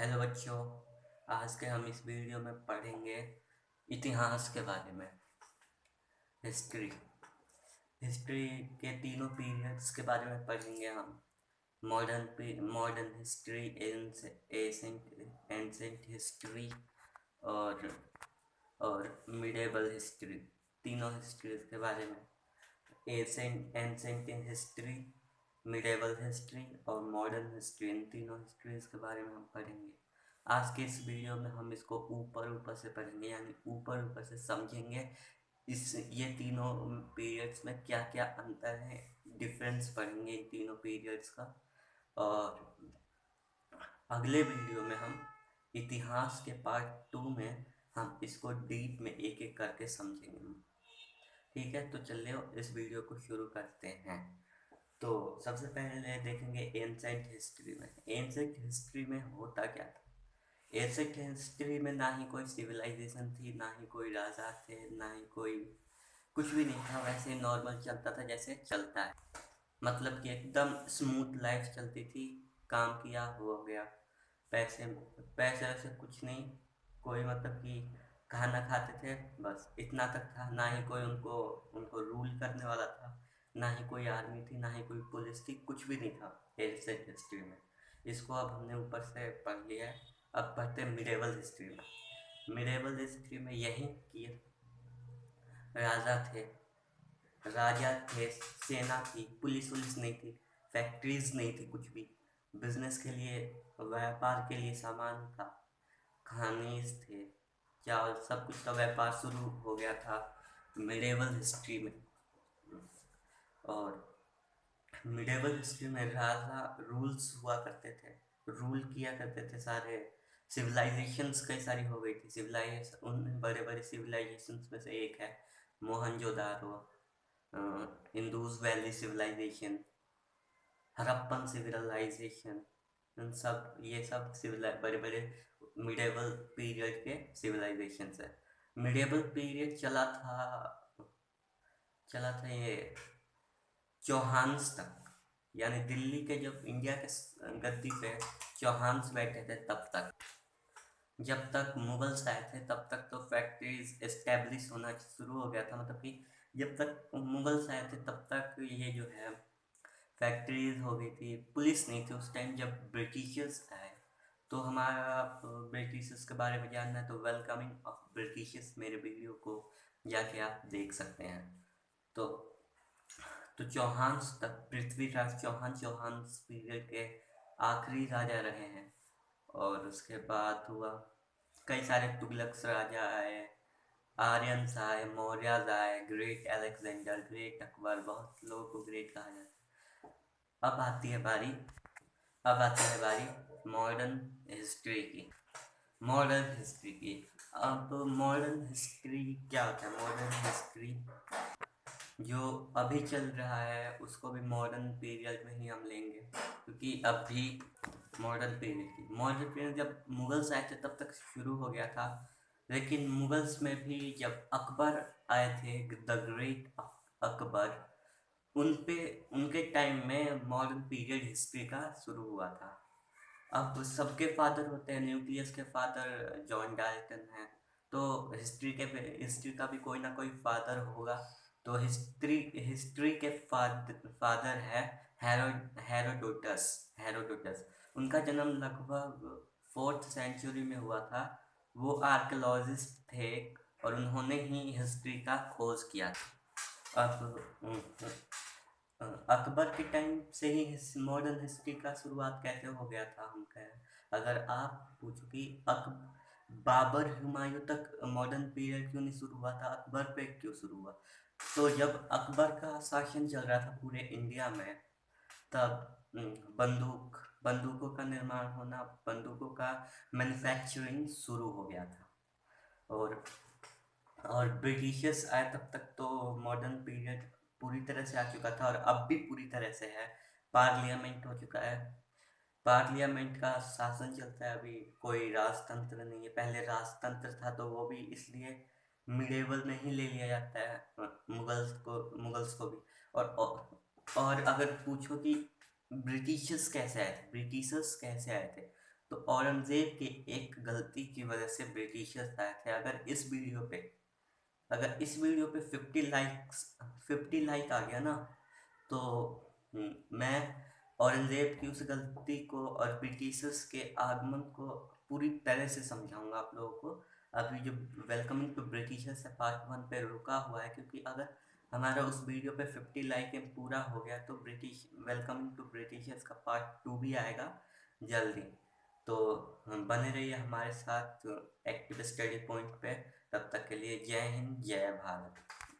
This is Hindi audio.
हेलो बच्चों। आज के हम इस वीडियो में पढ़ेंगे इतिहास के बारे में। हिस्ट्री हिस्ट्री के तीनों पीरियड्स के बारे में पढ़ेंगे हम। मॉडर्न हिस्ट्री, एंसेंट हिस्ट्री और मिडेवल हिस्ट्री। तीनों हिस्ट्री के बारे में, एंसेंट हिस्ट्री, मिडेवल हिस्ट्री और मॉडर्न हिस्ट्री, इन तीनों हिस्ट्रीज के बारे में हम पढ़ेंगे। आज के इस वीडियो में हम इसको ऊपर ऊपर से पढ़ेंगे, यानी ऊपर ऊपर से समझेंगे ये तीनों पीरियड्स में क्या क्या अंतर है, डिफरेंस पढ़ेंगे इन तीनों पीरियड्स का। और अगले वीडियो में हम इतिहास के पार्ट 2 में हम इसको डीप में एक एक करके समझेंगे। ठीक है, तो चलिए इस वीडियो को शुरू करते हैं। तो सबसे पहले देखेंगे एंसेंट हिस्ट्री में। एंसेंट हिस्ट्री में होता क्या था? एंसेंट हिस्ट्री में ना ही कोई सिविलाइजेशन थी, ना ही कोई राजा थे, ना ही कोई कुछ भी नहीं था। वैसे नॉर्मल चलता था जैसे चलता है, मतलब कि एकदम स्मूथ लाइफ चलती थी। काम किया, हो गया। पैसे पैसे वैसे कुछ नहीं, कोई मतलब कि खाना खाते थे, बस इतना तक था। ना ही कोई उनको उनको रूल करने वाला था, ना ही कोई आर्मी थी, ना ही कोई पुलिस थी, कुछ भी नहीं था एंसेंट हिस्ट्री में। इसको अब हमने ऊपर से पढ़ लिया है। अब पढ़ते हैं मिडेवल हिस्ट्री में। मिडेवल हिस्ट्री में यही कि राजा थे, सेना थी, पुलिस वुलिस नहीं थी, फैक्ट्रीज नहीं थी, कुछ भी। बिजनेस के लिए, व्यापार के लिए सामान था, खनिज थे, चावल, सब कुछ का व्यापार शुरू हो गया था मिडेवल हिस्ट्री में। और मिडेवल हिस्ट्री में राजा रूल्स हुआ करते थे, रूल किया करते थे सारे। सिविलाइजेशंस कई सारी हो गई थी। सिविलाइजेशन, उन बड़े बड़े सिविलाइजेशंस में से एक है Mohenjodaro, Indus valley civilisation, Harappan civilisation. इन सब, ये सब बड़े बड़े मिडेवल पीरियड के सिविलाइजेशन है। मिडेवल पीरियड चला था ये चौहान्स तक, यानी दिल्ली के, जब इंडिया के गद्दी पे चौहान्स बैठे थे तब तक। जब तक मुगल्स आए थे तब तक तो फैक्ट्रीज एस्टेब्लिश होना शुरू हो गया था, मतलब कि जब तक मुगल्स आए थे तब तक ये जो है फैक्ट्रीज हो गई थी। पुलिस नहीं थी उस टाइम जब ब्रिटिशर्स आए। तो हमारा ब्रिटिशर्स के बारे में जानना है तो वेलकमिंग ऑफ ब्रिटिशर्स मेरे वीडियो को जाके आप देख सकते हैं। तो चौहान्स तक, पृथ्वीराज चौहान चौहान्स पीरियड के आखिरी राजा रहे हैं। और उसके बाद हुआ कई सारे तुगलक राजा आए, आर्यंस आए, मौर्यज आए, ग्रेट अलेक्जेंडर, ग्रेट अकबर, बहुत लोगों को ग्रेट कहा जाता है। अब आती है बारी मॉडर्न हिस्ट्री की। मॉडर्न हिस्ट्री की अब मॉडर्न हिस्ट्री क्या होता है? मॉडर्न हिस्ट्री जो अभी चल रहा है उसको भी मॉडर्न पीरियड में ही हम लेंगे, क्योंकि अभी मॉडर्न पीरियड जब मुगल्स आए थे तब तक शुरू हो गया था। लेकिन मुगल्स में भी जब अकबर आए थे, द ग्रेट अकबर, उन पे उनके टाइम में मॉडर्न पीरियड हिस्ट्री का शुरू हुआ था। अब सबके फादर होते हैं, न्यूक्लियस के फादर जॉन डाल्टन है, तो हिस्ट्री का भी कोई ना कोई फादर होगा। तो हिस्ट्री के फादर है हेरोडोटस। हेरोडोटस, उनका जन्म लगभग 4th सेंचुरी में हुआ था। वो आर्कियोलॉजिस्ट थे और उन्होंने ही हिस्ट्री का खोज किया था। अब अकबर के टाइम से ही मॉडर्न हिस्ट्री का शुरुआत कैसे हो गया था हम कहें। अगर आप पूछो कि बाबर हुमायूं तक मॉडर्न पीरियड क्यों नहीं शुरू हुआ था, अकबर पे क्यों शुरू हुआ? तो जब अकबर का शासन चल रहा था पूरे इंडिया में, तब बंदूकों का निर्माण होना, बंदूकों का मैन्युफैक्चरिंग शुरू हो गया था। और ब्रिटिशर्स आए तब तक तो मॉडर्न पीरियड पूरी तरह से आ चुका था, और अब भी पूरी तरह से है। पार्लियामेंट हो चुका है, पार्लियामेंट का शासन चलता है अभी, कोई राजतंत्र नहीं है। पहले राजतंत्र था तो वो भी इसलिए मिडेवल में ही ले लिया जाता है मुगल्स को भी। और अगर पूछो कि ब्रिटिशर्स कैसे आए थे, तो औरंगजेब की एक गलती की वजह से ब्रिटिशर्स आए थे। अगर इस वीडियो पे 50 लाइक आ गया ना, तो मैं औरंगजेब की उस गलती को और ब्रिटिशर्स के आगमन को पूरी तरह से समझाऊंगा आप लोगों को। अभी जो वेलकमिंग टू ब्रिटिशर्स है पार्ट 1 पे रुका हुआ है, क्योंकि अगर हमारा उस वीडियो पे 50 लाइक पूरा हो गया तो ब्रिटिश वेलकमिंग टू ब्रिटिशर्स का पार्ट 2 भी आएगा जल्दी। तो बने रहिए हमारे साथ एक्टिव स्टडी पॉइंट पे। तब तक के लिए जय हिंद, जय भारत।